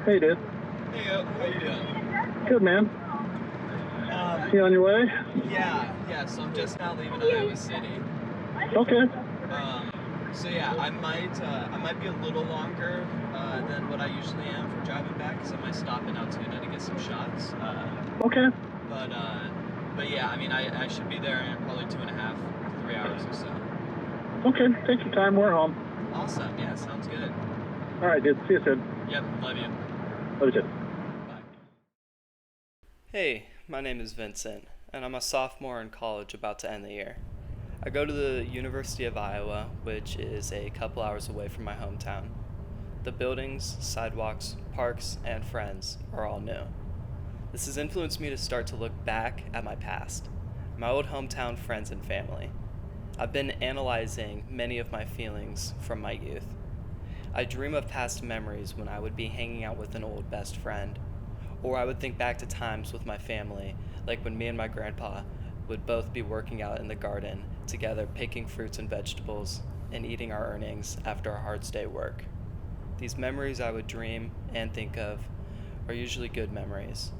Hey, dude. Hey, how you doing? Good, man. Um, You on your way? yeah. So I'm just now leaving Iowa City. Okay. So yeah, I might be a little longer than what I usually am for driving back, because I might stop in Altoona to get some shots. Okay. But uh, but yeah, I mean, I should be there in probably 2.5, 3 hours or so. Okay. Take your time. We're home. Awesome. Yeah, sounds good. All right, dude. See you soon. Yep. Love you. Love you too. Bye. Hey, my name is Vincent, and I'm a sophomore in college about to end the year. I go to the University of Iowa, which is a couple hours away from my hometown. The buildings, sidewalks, parks, and friends are all new. This has influenced me to start to look back at my past, my old hometown friends and family. I've been analyzing many of my feelings from my youth. I dream of past memories when I would be hanging out with an old best friend, or I would think back to times with my family, like when me and my grandpa would both be working out in the garden together, picking fruits and vegetables, and eating our earnings after a hard day's work. These memories I would dream and think of are usually good memories,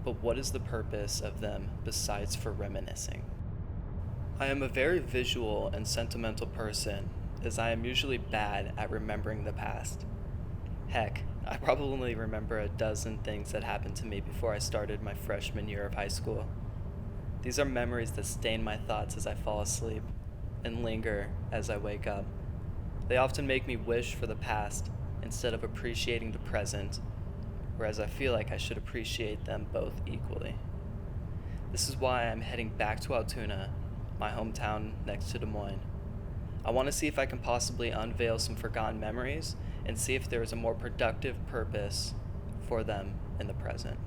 but what is the purpose of them besides for reminiscing? I am a very visual and sentimental person, as I am usually bad at remembering the past. Heck, I probably remember a dozen things that happened to me before I started my freshman year of high school. These are memories that stain my thoughts as I fall asleep and linger as I wake up. They often make me wish for the past instead of appreciating the present, whereas I feel like I should appreciate them both equally. This is why I'm heading back to Altoona, my hometown next to Des Moines. I want to see if I can possibly unveil some forgotten memories and see if there is a more productive purpose for them in the present.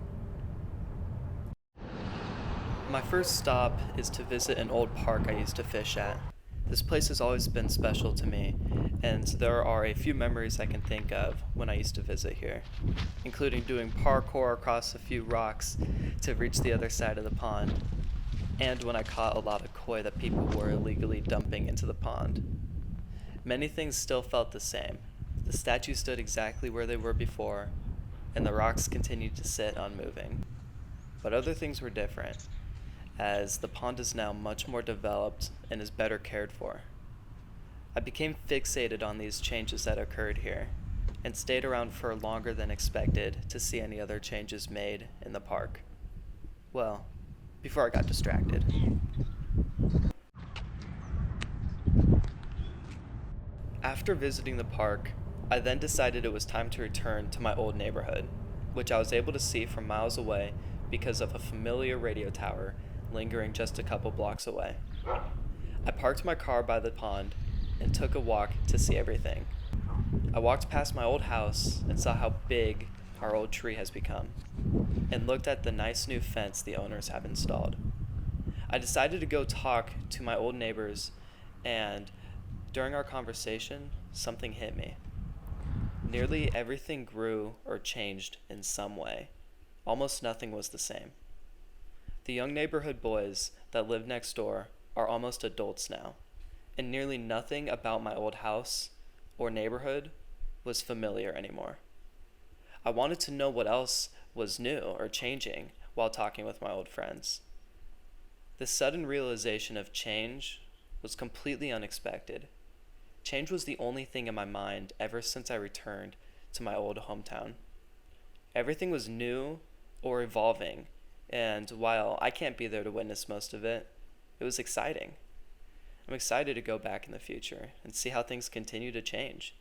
My first stop is to visit an old park I used to fish at. This place has always been special to me, and there are a few memories I can think of when I used to visit here, including doing parkour across a few rocks to reach the other side of the pond, and when I caught a lot of koi that people were illegally dumping into the pond. Many things still felt the same. The statues stood exactly where they were before, and the rocks continued to sit unmoving. But other things were different, as the pond is now much more developed and is better cared for. I became fixated on these changes that occurred here, and stayed around for longer than expected to see any other changes made in the park. Well, before I got distracted. After visiting the park, I then decided it was time to return to my old neighborhood, which I was able to see from miles away because of a familiar radio tower lingering just a couple blocks away. I parked my car by the pond and took a walk to see everything. I walked past my old house and saw how big our old tree has become, and looked at the nice new fence the owners have installed. I decided to go talk to my old neighbors, and during our conversation, something hit me. Nearly everything grew or changed in some way. Almost nothing was the same. The young neighborhood boys that live next door are almost adults now, and nearly nothing about my old house or neighborhood was familiar anymore. I wanted to know what else was new or changing while talking with my old friends. This sudden realization of change was completely unexpected. Change was the only thing in my mind ever since I returned to my old hometown. Everything was new or evolving, and while I can't be there to witness most of it, it was exciting. I'm excited to go back in the future and see how things continue to change.